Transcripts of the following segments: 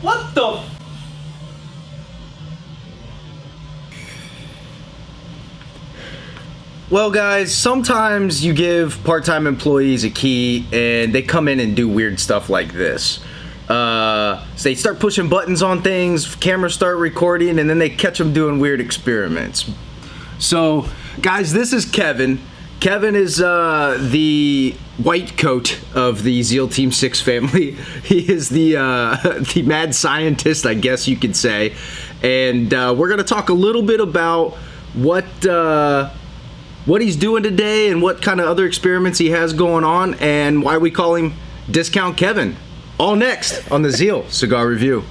What the? Well, guys, sometimes you give part-time employees a key and they come in and do weird stuff like this. So they start pushing buttons on things, cameras start recording, and then they catch them doing weird experiments. So, guys, this is Kevin. Kevin is the white coat of the Zeal Team 6 family. He is the mad scientist, I guess you could say. And we're going to talk a little bit about what he's doing today and what kind of other experiments he has going on and why we call him Discount Kevin. All next on the Zeal Cigar Review.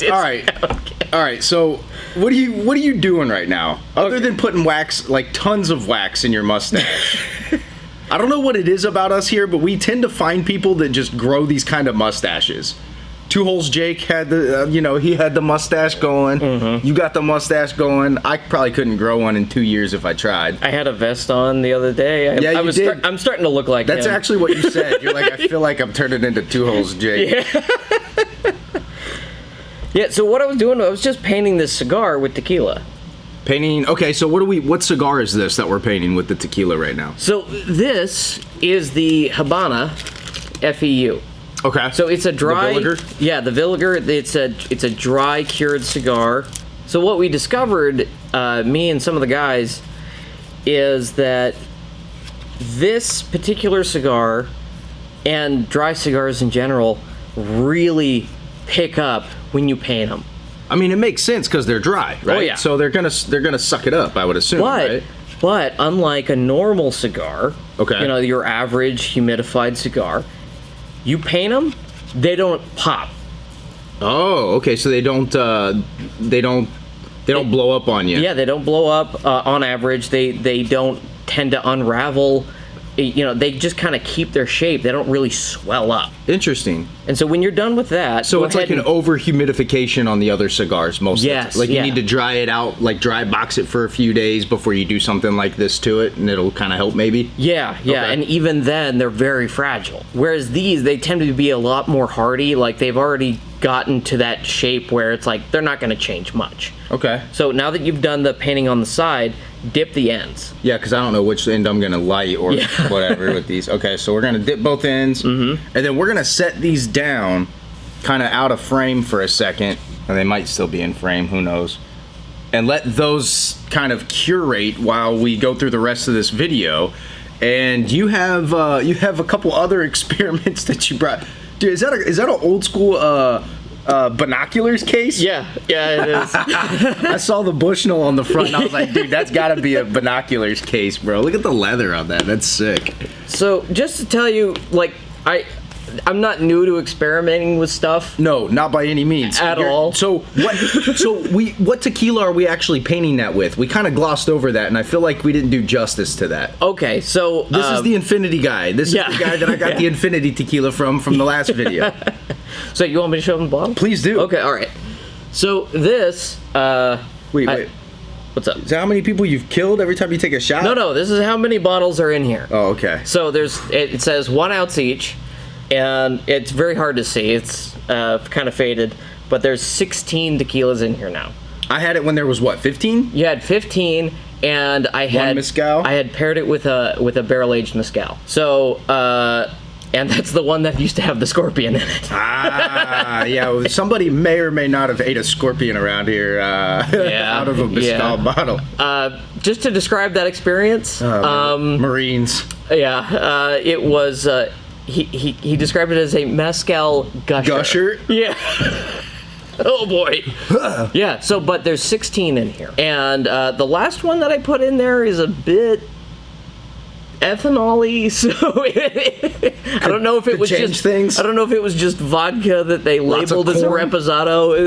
All right. So, what are you doing right now? Other than putting wax, like tons of wax in your mustache. I don't know what it is about us here, but we tend to find people that just grow these kind of mustaches. Two Holes Jake had the, he had the mustache going. Mm-hmm. You got the mustache going. I probably couldn't grow one in 2 years if I tried. I had a vest on the other day. You did. I'm starting to look like That's him. actually what you said. You're like, I feel like I'm turning into Two Holes Jake. Yeah. Yeah, so what I was doing, I was just painting this cigar with tequila. Painting, okay, so what cigar is this that we're painting with the tequila right now? So this is the Haban FEU. Okay. So it's a dry... The Villiger? Yeah, the Villiger. It's a dry cured cigar. So what we discovered, me and some of the guys, is that this particular cigar and dry cigars in general really pick up when you paint them. I mean, it makes sense because they're dry, right? Oh, yeah. So they're gonna suck it up, I would assume, right? But unlike a normal cigar, okay, your average humidified cigar, you paint them, they don't pop. Oh, okay. So they don't blow up on you. Yeah, they don't blow up on average. They don't tend to unravel. They just kind of keep their shape. They don't really swell up. Interesting. And so when you're done with that, so it's like an over humidification on the other cigars most of the time. Like you need to dry it out, like dry box it for a few days before you do something like this to it, and it'll kind of help maybe. Yeah. Okay. And even then they're very fragile. Whereas these, they tend to be a lot more hardy. Like they've already gotten to that shape where it's like they're not going to change much. Okay. So now that you've done the painting on the side, dip the ends. Yeah, because I don't know which end I'm going to light or whatever with these. Okay, so we're going to dip both ends, and then we're going to set these down kind of out of frame for a second, and they might still be in frame, who knows, and let those kind of curate while we go through the rest of this video. And you have a couple other experiments that you brought. Dude, is that an old school binoculars case? Yeah, it is. I saw the Bushnell on the front and I was like, dude, that's gotta be a binoculars case, bro. Look at the leather on that. That's sick. So just to tell you, like, I'm not new to experimenting with stuff. No, not by any means. At all. So what tequila are we actually painting that with? We kind of glossed over that, and I feel like we didn't do justice to that. Okay, so this is the Infinity guy. This is the guy that I got the Infinity tequila from the last video. So you want me to show them the bottle? Please do. Okay, all right. So this, wait. What's up? Is that how many people you've killed every time you take a shot? No, this is how many bottles are in here. Oh, okay. So it says 1 ounce each, and it's very hard to see. It's kind of faded, but there's 16 tequilas in here now. I had it when there was what, 15? You had 15, and I had one mezcal. I had paired it with a barrel aged mezcal. So and that's the one that used to have the scorpion in it. Yeah. Well, somebody may or may not have ate a scorpion around here out of a mezcal bottle. Just to describe that experience, Marines. Yeah, it was. He described it as a mezcal gusher. Gusher? Yeah. Oh boy. Yeah. So, but there's 16 in here, and the last one that I put in there is a bit ethanol-y, so I don't know if it was just things. I don't know if it was just vodka that they labeled as a reposado.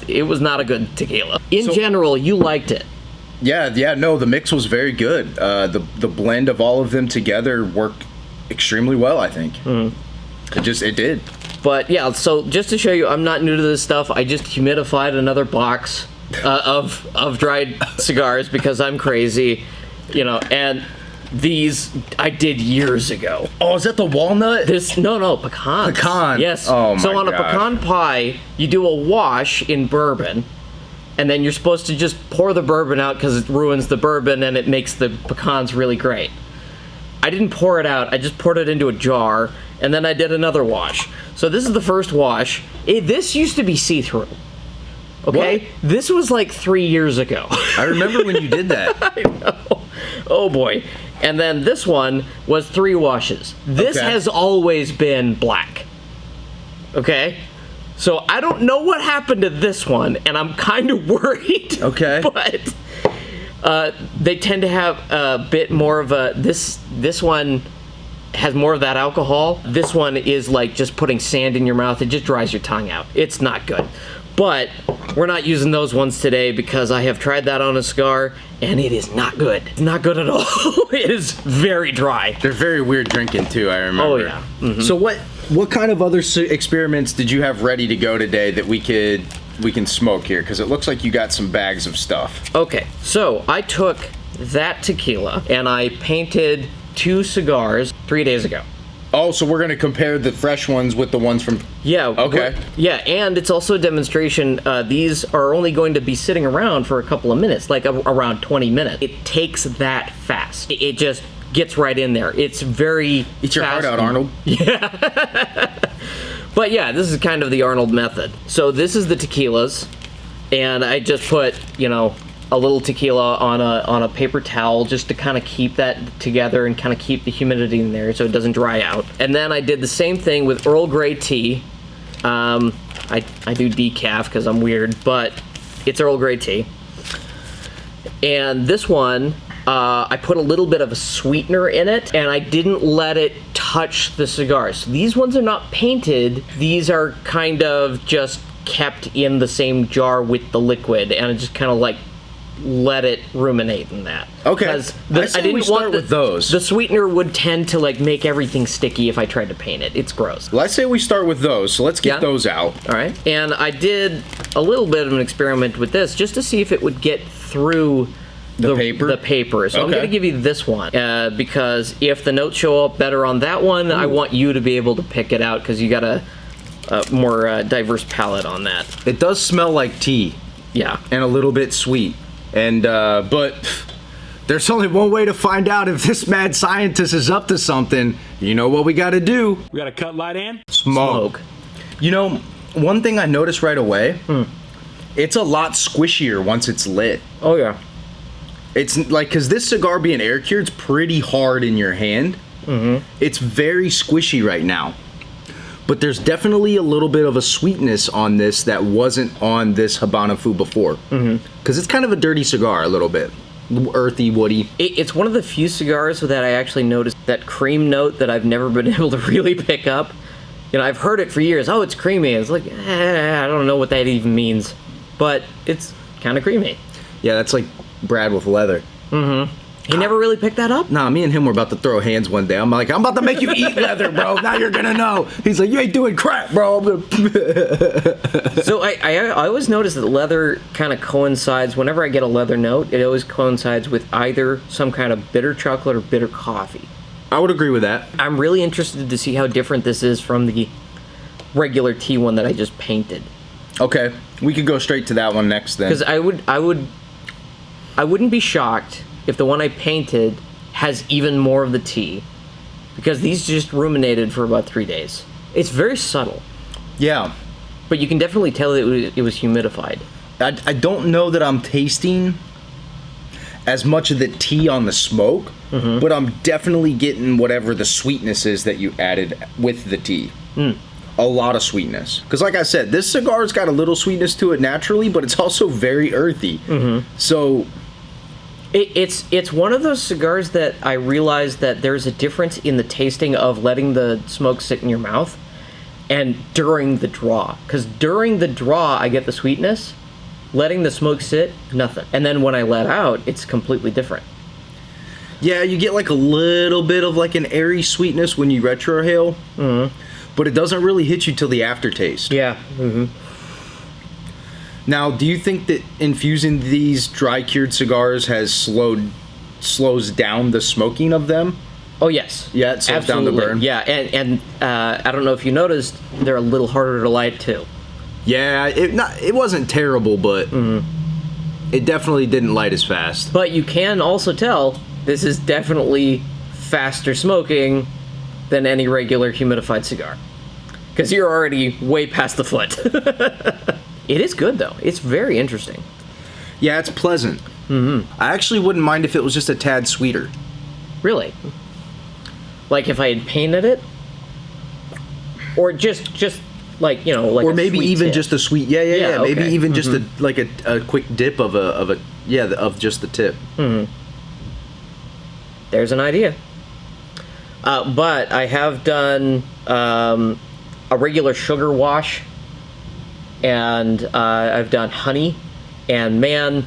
It was not a good tequila. In general, you liked it. Yeah, no, the mix was very good. The blend of all of them together worked extremely well, I think. It did. But yeah, so just to show you, I'm not new to this stuff. I just humidified another box of dried cigars because I'm crazy, and These I did years ago. Oh, is that the walnut? No, pecans. Pecan. Yes. Oh, so my on a gosh. pecan pie, you do a wash in bourbon, and then you're supposed to just pour the bourbon out because it ruins the bourbon and it makes the pecans really great. I didn't pour it out. I just poured it into a jar, and then I did another wash. So this is the first wash. This used to be see-through. Okay? What? This was like 3 years ago. I remember when you did that. I know. Oh boy. And then this one was 3 washes. This Okay. has always been black. Okay? So I don't know what happened to this one, and I'm kind of worried. Okay. But they tend to have a bit more of a... This one has more of that alcohol. This one is like just putting sand in your mouth. It just dries your tongue out. It's not good. But we're not using those ones today because I have tried that on a cigar, and it is not good. It's not good at all. It is very dry. They're very weird drinking too, I remember. Oh, yeah. Mhm. So what kind of other experiments did you have ready to go today that we can smoke here? Because it looks like you got some bags of stuff. Okay, so I took that tequila, and I painted 2 cigars 3 days ago. Oh, so we're going to compare the fresh ones with the ones from... Yeah. Okay. Yeah, and it's also a demonstration. These are only going to be sitting around for a couple of minutes, like around 20 minutes. It takes that fast. It just gets right in there. It's very Eat your heart fast. out, Arnold. But yeah, this is kind of the Arnold method. So this is the tequilas, and I just put, a little tequila on a paper towel just to kind of keep that together and kind of keep the humidity in there so it doesn't dry out. And then I did the same thing with Earl Grey tea. I do decaf because I'm weird, but it's Earl Grey tea. And this one, I put a little bit of a sweetener in it, and I didn't let it touch the cigars. So these ones are not painted. These are kind of just kept in the same jar with the liquid, and I just kind of like let it ruminate in that. Okay. Because I say we start with those. The sweetener would tend to like make everything sticky if I tried to paint it. It's gross. Well, I say we start with those, so let's get Yeah. those out. All right. And I did a little bit of an experiment with this just to see if it would get through The paper? The paper. So I'm Okay. going to give you this one because if the notes show up better on that one, I want you to be able to pick it out because you got a more diverse palette on that. It does smell like tea Yeah. and a little bit sweet. And, but there's only one way to find out if this mad scientist is up to something. You know what we got to do? We got to cut light and Smoke. You know, one thing I noticed right away, it's a lot squishier once it's lit. Oh yeah. It's like, because this cigar being air cured, it's pretty hard in your hand. It's very squishy right now. But there's definitely a little bit of a sweetness on this that wasn't on this Habana Fu before. Because it's kind of a dirty cigar a little bit. Earthy, woody. It's one of the few cigars that I actually noticed that cream note that I've never been able to really pick up. I've heard it for years. Oh, it's creamy. It's like, I don't know what that even means. But it's kind of creamy. Yeah, that's like Brad with leather. He never really picked that up? Nah, me and him were about to throw hands one day. I'm like, I'm about to make you eat leather, bro. Now you're gonna know. He's like, you ain't doing crap, bro. So I always notice that leather kind of coincides, whenever I get a leather note, it always coincides with either some kind of bitter chocolate or bitter coffee. I would agree with that. I'm really interested to see how different this is from the regular tea one that I just painted. Okay, we could go straight to that one next then. Because I wouldn't be shocked if the one I painted has even more of the tea, because these just ruminated for about 3 days. It's very subtle, Yeah, but you can definitely tell it was humidified. I don't know that I'm tasting as much of the tea on the smoke, but I'm definitely getting whatever the sweetness is that you added with the tea. A lot of sweetness. Because like I said, this cigar's got a little sweetness to it naturally, but it's also very earthy. So... It's one of those cigars that I realized that there's a difference in the tasting of letting the smoke sit in your mouth and during the draw. Because during the draw, I get the sweetness. Letting the smoke sit, nothing. And then when I let out, it's completely different. Yeah, you get like a little bit of like an airy sweetness when you retrohale, but it doesn't really hit you till the aftertaste. Yeah. Now, do you think that infusing these dry cured cigars has slowed slows down the smoking of them. Oh yes. Yeah, it slows down the burn. Yeah, and I don't know if you noticed, they're a little harder to light too. Yeah, it wasn't terrible, but it definitely didn't light as fast. But you can also tell this is definitely faster smoking than any regular humidified cigar, because you're already way past the foot. It is good though. It's very interesting. Yeah, it's pleasant. I actually wouldn't mind if it was just a tad sweeter. Really? Like if I had painted it, or just like, you know, like, or a maybe sweet even tip. just a sweet. Yeah. Maybe okay. even just a quick dip of just the tip. There's an idea. But I have done a regular sugar wash, and I've done honey, and man,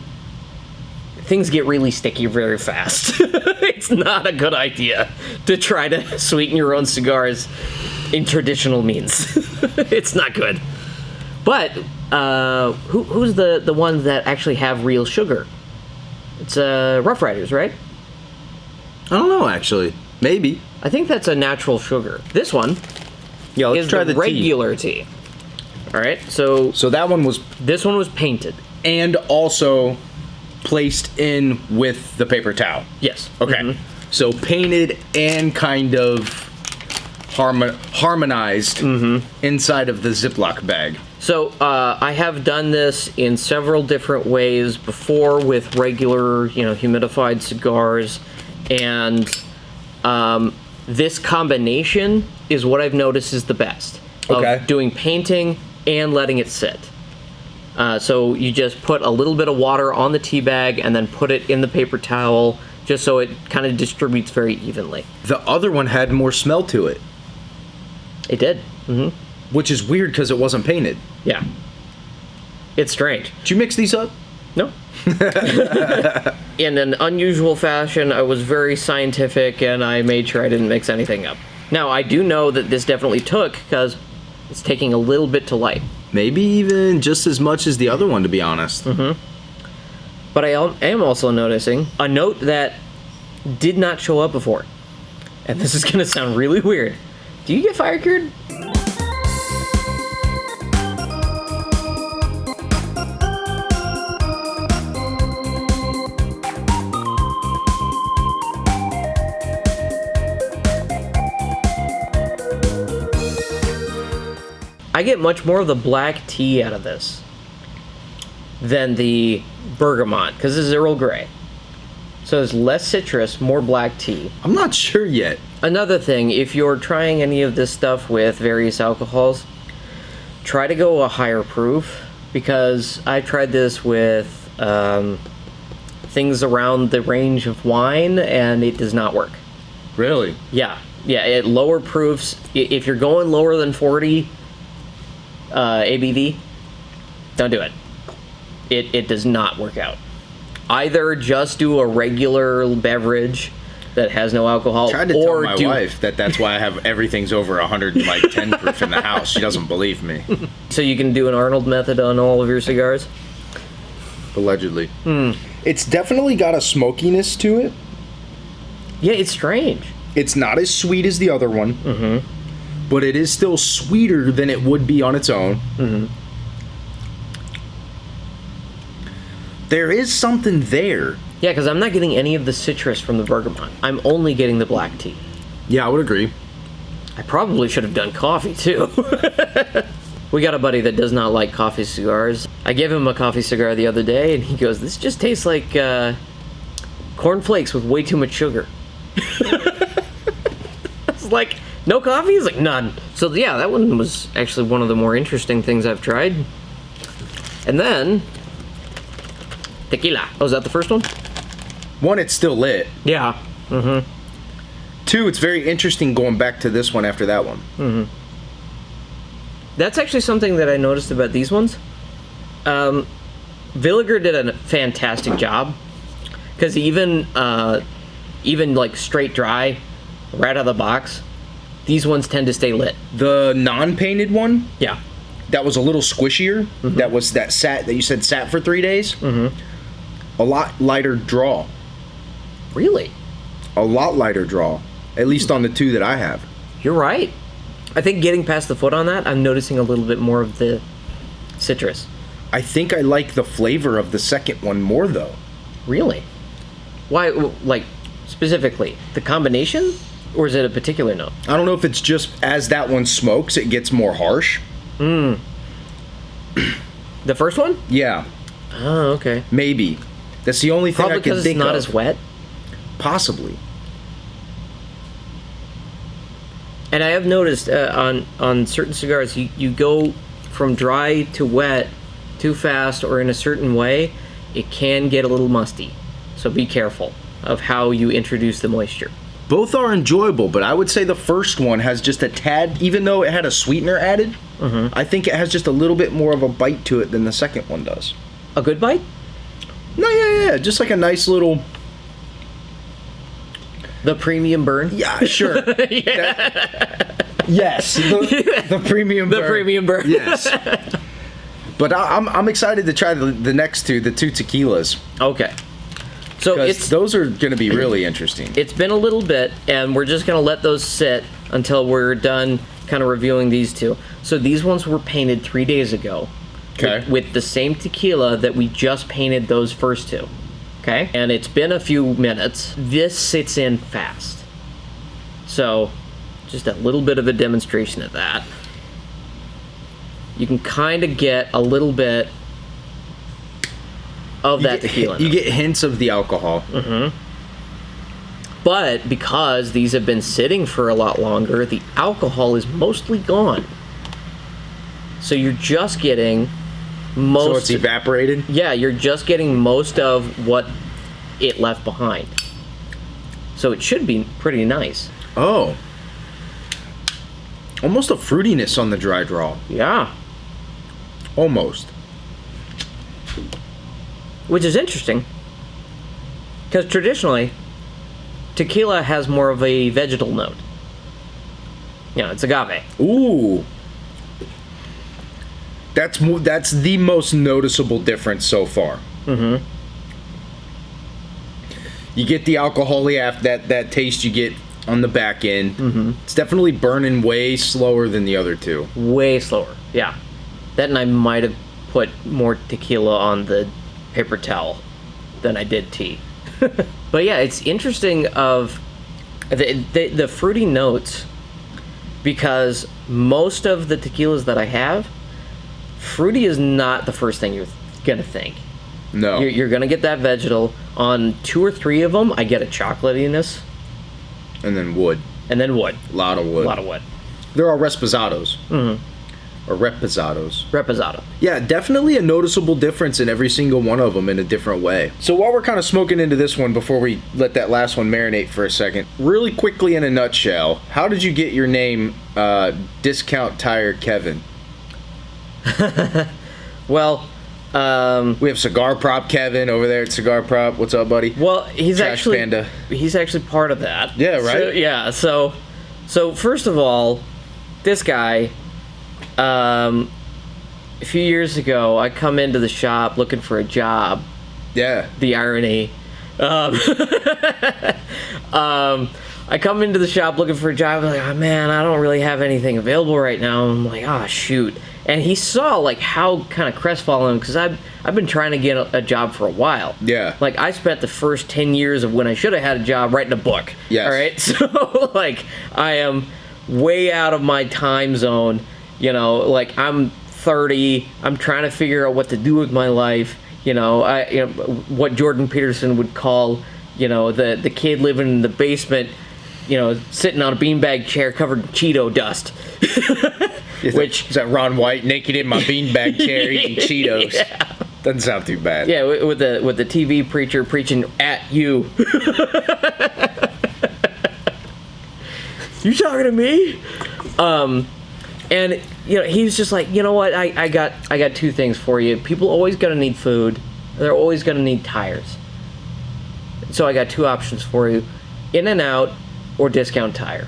things get really sticky very fast. It's not a good idea to try to sweeten your own cigars in traditional means. It's not good. But who's the ones that actually have real sugar? It's Rough Riders, right? I don't know, actually. Maybe. I think that's a natural sugar. This one Let's is try the regular tea. All right, so that one was, this one was painted. and also placed in with the paper towel. Yes. Okay. So painted and kind of harmonized inside of the Ziploc bag. So I have done this in several different ways before with regular, humidified cigars, and this combination is what I've noticed is the best. Okay. Of doing painting and letting it sit. So you just put a little bit of water on the tea bag and then put it in the paper towel, just so it kind of distributes very evenly. The other one had more smell to it. It did. Which is weird because it wasn't painted. Yeah. It's strange. Did you mix these up? No. In an unusual fashion, I was very scientific and I made sure I didn't mix anything up. Now, I do know that this definitely took, because it's taking a little bit to light. Maybe even just as much as the other one, to be honest. But I am also noticing a note that did not show up before. And this is going to sound really weird. Do you get fire cured? I get much more of the black tea out of this than the bergamot, because this is Earl Grey. So there's less citrus, more black tea. I'm not sure yet. Another thing, if you're trying any of this stuff with various alcohols, try to go a higher proof, because I tried this with things around the range of wine, and it does not work. Really? Yeah, at lower proofs, if you're going lower than 40 ABV, don't do it. It does not work out. Either just do a regular beverage that has no alcohol, I tried to tell my wife that's why I have everything's over 110 proof in the house. She doesn't believe me. So you can do an Arnold method on all of your cigars? Allegedly. It's definitely got a smokiness to it. Yeah, it's strange. It's not as sweet as the other one. But it is still sweeter than it would be on its own. There is something there. Yeah, because I'm not getting any of the citrus from the bergamot. I'm only getting the black tea. Yeah, I would agree. I probably should have done coffee, too. We got a buddy that does not like coffee cigars. I gave him a coffee cigar the other day, and he goes, "This just tastes like cornflakes with way too much sugar." I was like, "No coffee?" He's like, "None." So yeah, that one was actually one of the more interesting things I've tried. And then tequila. Oh, is that the first one? One, it's still lit. Yeah. Two, it's very interesting going back to this one after that one. That's actually something that I noticed about these ones. Villiger did a fantastic job, because even like straight dry, right out of the box, these ones tend to stay lit. The non-painted one, Yeah. that was a little squishier. That you said sat for 3 days. A lot lighter draw. Really? A lot lighter draw, at least on the two that I have. You're right. I think getting past the foot on that, I'm noticing a little bit more of the citrus. I think I like the flavor of the second one more, though. Really? Why, like, specifically? The combination? Or is it a particular note? I don't know if it's just as that one smokes, it gets more harsh. The first one? Yeah. Oh, okay. Maybe. That's the only thing Probably I can because think it's not of. as wet. Possibly. And I have noticed on certain cigars, you go from dry to wet too fast or in a certain way, it can get a little musty. So be careful of how you introduce the moisture. Both are enjoyable, but I would say the first one has just a tad, even though it had a sweetener added, I think it has just a little bit more of a bite to it than the second one does. A good bite? No, yeah, just like a nice little... The premium burn? Yeah, sure. Yes, the premium burn. The premium burn. Yes. But I'm excited to try the next two, the two tequilas. Okay. So those are going to be really interesting. It's been a little bit, and we're just going to let those sit until we're done kind of reviewing these two. So these ones were painted 3 days ago. Okay. With the same tequila that we just painted those first two. Okay? And it's been a few minutes. This sits in fast. So, just a little bit of a demonstration of that. You can kind of get a little bit of that tequila. You get hints of the alcohol. But because these have been sitting for a lot longer, the alcohol is mostly gone. So you're just getting most... So it's evaporated? Yeah, you're just getting most of what it left behind. So it should be pretty nice. Oh. Almost a fruitiness on the dry draw. Yeah. Almost. Which is interesting. Because traditionally, tequila has more of a vegetal note. You know, it's agave. Ooh. That's the most noticeable difference so far. You get the alcohol-y that taste you get on the back end. It's definitely burning way slower than the other two. Way slower, yeah. That, and I might have put more tequila on the paper towel than I did tea. But yeah, it's interesting of the fruity notes, because most of the tequilas that I have, fruity is not the first thing you're gonna think. No. You're gonna get that vegetal. On 2 or 3 of them, I get a chocolatiness. And then wood. And then wood. A lot of wood. A lot of wood. They're all reposados. Or reposados. Reposado. Yeah, definitely a noticeable difference in every single one of them in a different way. So while we're kind of smoking into this one before we let that last one marinate for a second, really quickly in a nutshell, how did you get your name, Discount Tire Kevin? Well, we have Cigar Prop Kevin over there at Cigar Prop. What's up, buddy? well, he's Trash actually Panda. he's actually part of that. Yeah, right? So first of all, this guy, a few years ago, I come into the shop looking for a job. Yeah. The irony. I come into the shop looking for a job. I'm like, oh man, I don't really have anything available right now. I'm like, oh shoot. And he saw like how kind of crestfallen, because I've been trying to get a job for a while. Yeah. Like I spent the first 10 years of when I should have had a job writing a book. Yes. All right. So like I am way out of my time zone. You know, like I'm 30. I'm trying to figure out what to do with my life. You know, what Jordan Peterson would call, you know, the kid living in the basement, you know, sitting on a beanbag chair covered in Cheeto dust. Is that Ron White naked in my beanbag chair eating Cheetos? Yeah. Doesn't sound too bad. Yeah, with the TV preacher preaching at you. You talking to me? And you know, he was just like, you know what? I got 2 things for you. People always gonna need food. They're always gonna need tires. So I got 2 options for you: In-N-Out or Discount Tire.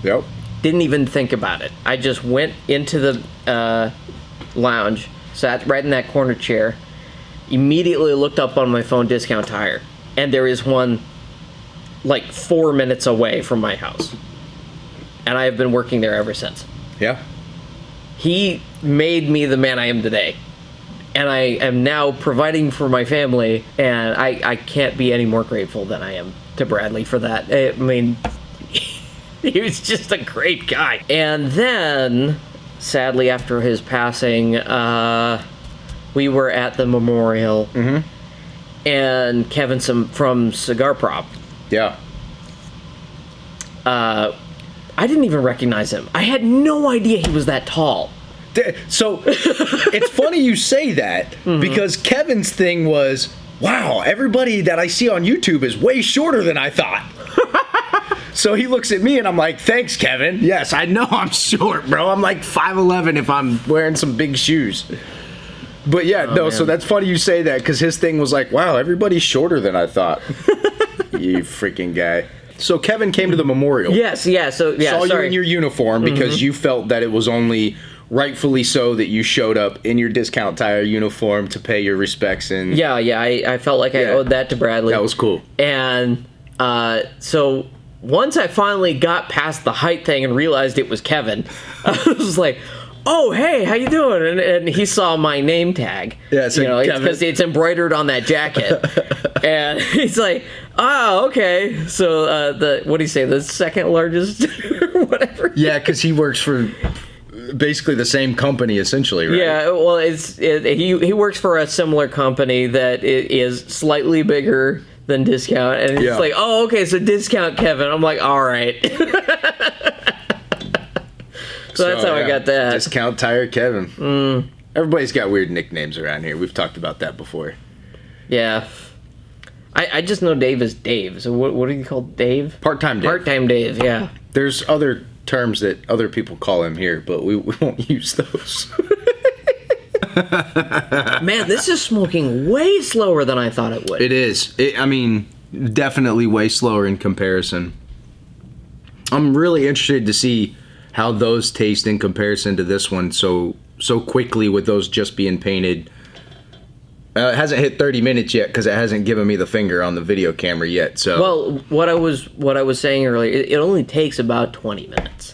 Yep. Didn't even think about it. I just went into the lounge, sat right in that corner chair, immediately looked up on my phone Discount Tire. and there is one like 4 minutes away from my house. And I have been working there ever since. Yeah. He made me the man I am today. And I am now providing for my family, and I can't be any more grateful than I am to Bradley for that. I mean, he was just a great guy. And then, sadly, after his passing, we were at the memorial, and Kevin from Cigar Prop. Yeah. I didn't even recognize him. I had no idea he was that tall. So it's funny you say that, because Kevin's thing was, wow, everybody that I see on YouTube is way shorter than I thought. So he looks at me and I'm like, thanks, Kevin. Yes, I know I'm short, bro. I'm like 5'11" if I'm wearing some big shoes. But yeah, no, man. So that's funny you say that, because his thing was like, wow, everybody's shorter than I thought. You freaking guy. So Kevin came to the memorial. Yes, yeah. So yeah, saw you in your uniform because you felt that it was only rightfully so that you showed up in your Discount Tire uniform to pay your respects. And yeah, I felt like I owed that to Bradley. That was cool. And so once I finally got past the height thing and realized it was Kevin, I was like, oh, hey, how you doing? And he saw my name tag. Yeah, so because it's embroidered on that jacket. And he's like, oh, okay. So what do you say, the second largest or whatever? Yeah, because he works for basically the same company, essentially, right? Yeah, well, he works for a similar company that is slightly bigger than Discount, and it's like, oh, okay, so Discount Kevin. I'm like, all right. So that's how I got that. Discount Tire Kevin. Everybody's got weird nicknames around here. We've talked about that before. Yeah. I just know Dave as Dave. So what do you call Dave? Part-time Dave. Part-time Dave, yeah. There's other terms that other people call him here, but we won't use those. Man, this is smoking way slower than I thought it would. It is. I mean, definitely way slower in comparison. I'm really interested to see how those taste in comparison to this one so quickly, with those just being painted. It hasn't hit 30 minutes yet because it hasn't given me the finger on the video camera yet. So well, what I was saying earlier, it only takes about 20 minutes.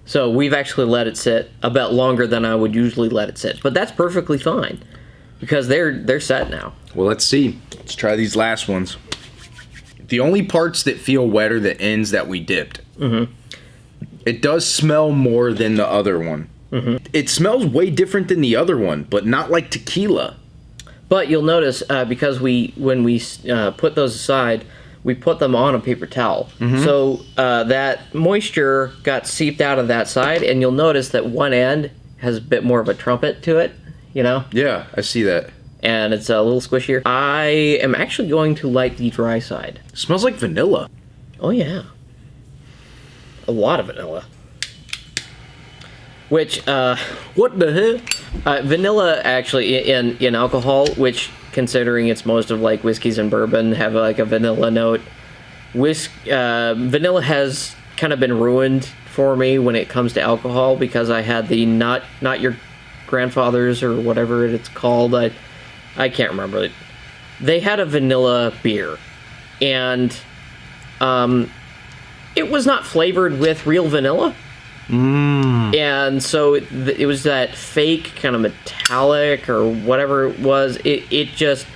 So we've actually let it sit about longer than I would usually let it sit, but that's perfectly fine because they're set now. Well, let's see. Let's try these last ones. The only parts that feel wet are the ends that we dipped. It does smell more than the other one. It smells way different than the other one, but not like tequila. But you'll notice because when we put those aside, we put them on a paper towel. So that moisture got seeped out of that side, and you'll notice that one end has a bit more of a trumpet to it, you know? Yeah, I see that. And it's a little squishier. I am actually going to light the dry side. It smells like vanilla. Oh, yeah. A lot of vanilla. Which, what the hell? Vanilla, actually, in alcohol, which, considering it's most of, like, whiskeys and bourbon, have, like, a vanilla note. Vanilla has kind of been ruined for me when it comes to alcohol because I had the not your grandfather's or whatever it's called. I can't remember it. They had a vanilla beer, and it was not flavored with real vanilla. And so it was that fake kind of metallic or whatever it was. It just,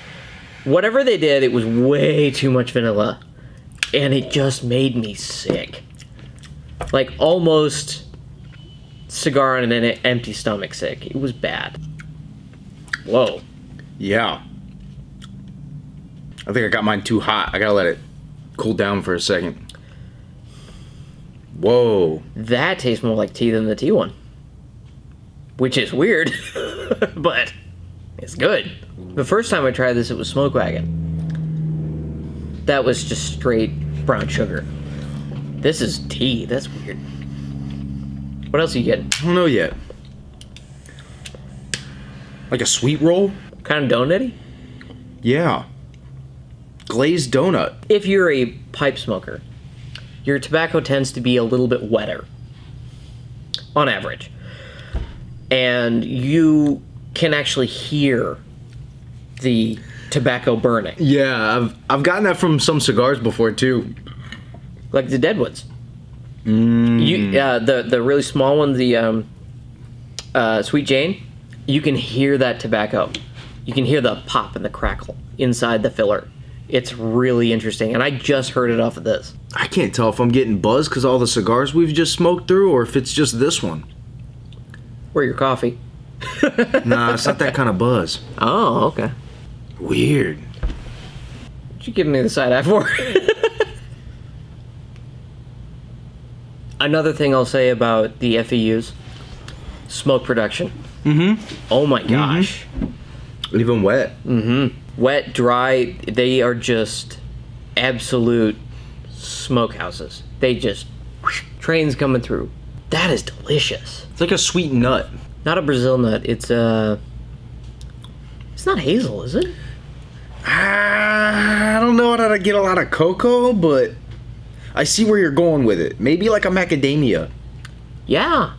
whatever they did, it was way too much vanilla. And it just made me sick. Like almost cigar on an empty stomach sick. It was bad. Whoa. Yeah. I think I got mine too hot. I gotta let it cool down for a second. Whoa. That tastes more like tea than the tea one. Which is weird, but it's good. The first time I tried this, it was Smoke Wagon. That was just straight brown sugar. This is tea. That's weird. What else are you getting? I don't know yet. Like a sweet roll? Kind of donut-y? Yeah. Glazed donut. If you're a pipe smoker, your tobacco tends to be a little bit wetter, on average. And you can actually hear the tobacco burning, Yeah, I've gotten that from some cigars before too. like the Deadwoods. The really small one, the Sweet Jane. You can hear that tobacco. You can hear the pop and the crackle inside the filler. It's really interesting, and I just heard it off of this. I can't tell if I'm getting buzzed because all the cigars we've just smoked through, or if it's just this one. Or your coffee. Nah, it's not that kind of buzz. Oh, okay. Weird. What you giving me the side eye for? Another thing I'll say about the FEUs, smoke production. Oh my gosh. Even wet. Wet, dry, they are just absolute smokehouses. They just, trains coming through. That is delicious. It's like a sweet nut. Not a Brazil nut, it's not hazel, is it? I don't know that I get a lot of cocoa, but I see where you're going with it. Maybe like a macadamia. Yeah.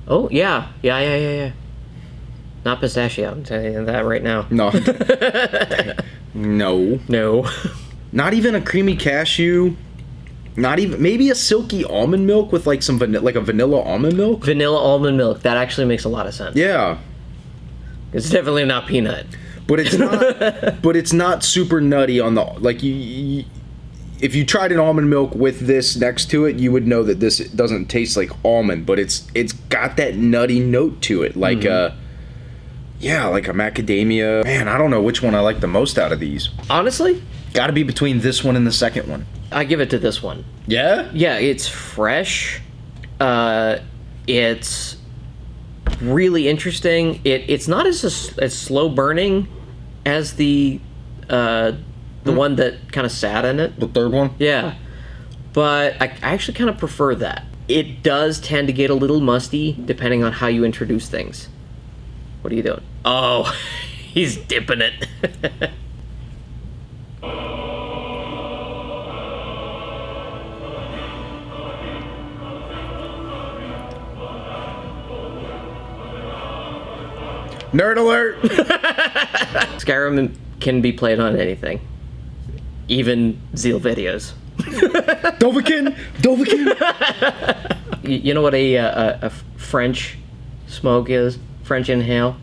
Oh, yeah. Yeah. Not pistachio, I'm telling you that right now. No. No. No. Not even a creamy cashew. Not even, maybe a silky almond milk with like some like a vanilla almond milk. Vanilla almond milk, that actually makes a lot of sense. Yeah. It's definitely not peanut. But it's not. But it's not super nutty on the like. If you tried an almond milk with this next to it, you would know that this doesn't taste like almond, but it's got that nutty note to it, like like a macadamia. Man, I don't know which one I like the most out of these. Honestly, Got to be between this one and the second one. I give it to this one. Yeah. Yeah, it's fresh. It's really interesting. It's not as slow burning as the one that kind of sat in it. The third one. Yeah, but I actually kind of prefer that. It does tend to get a little musty depending on how you introduce things. What are you doing? Oh, he's dipping it. Nerd alert. Skyrim can be played on anything, even Zeal videos. Dovahkiin. You know what a French smoke is? French inhale,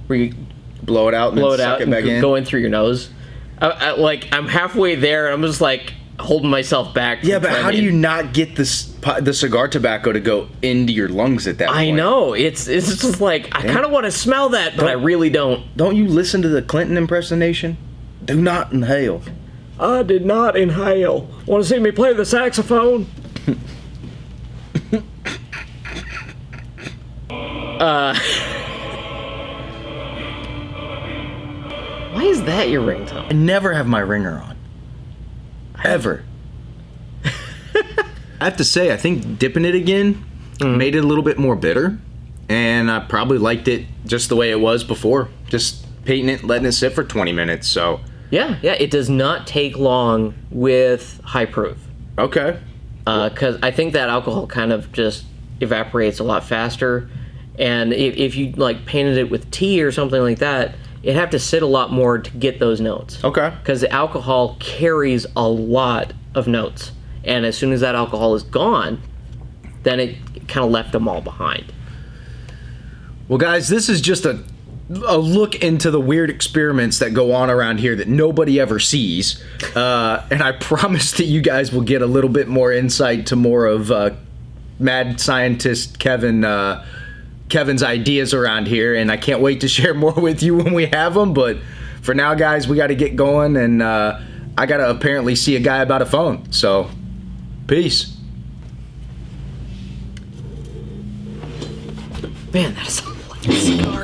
where you Blow it out and blow then it suck out it back and in. go in through your nose. I'm halfway there, and I'm just like holding myself back. Yeah, from but trying how to- do you not get the cigar tobacco to go into your lungs at that point? I know it's just like I kind of want to smell that, but I really don't. Don't you listen to the Clinton impersonation? Do not inhale. I did not inhale. Want to see me play the saxophone? Why is that your ringtone? I never have my ringer on. Ever. I have to say, I think dipping it again made it a little bit more bitter. And I probably liked it just the way it was before. Just painting it, letting it sit for 20 minutes, so. Yeah, it does not take long with high proof. Okay. Because I think that alcohol kind of just evaporates a lot faster. And if you like painted it with tea or something like that, it'd have to sit a lot more to get those notes. Okay. Because the alcohol carries a lot of notes. And as soon as that alcohol is gone, then it kind of left them all behind. Well, guys, this is just a look into the weird experiments that go on around here that nobody ever sees. And I promise that you guys will get a little bit more insight to more of mad scientist Kevin's ideas around here. And I can't wait to share more with you when we have them. But for now, guys, we got to get going. And I got to apparently see a guy about a phone. So, peace. Man, that is a lot of cigars.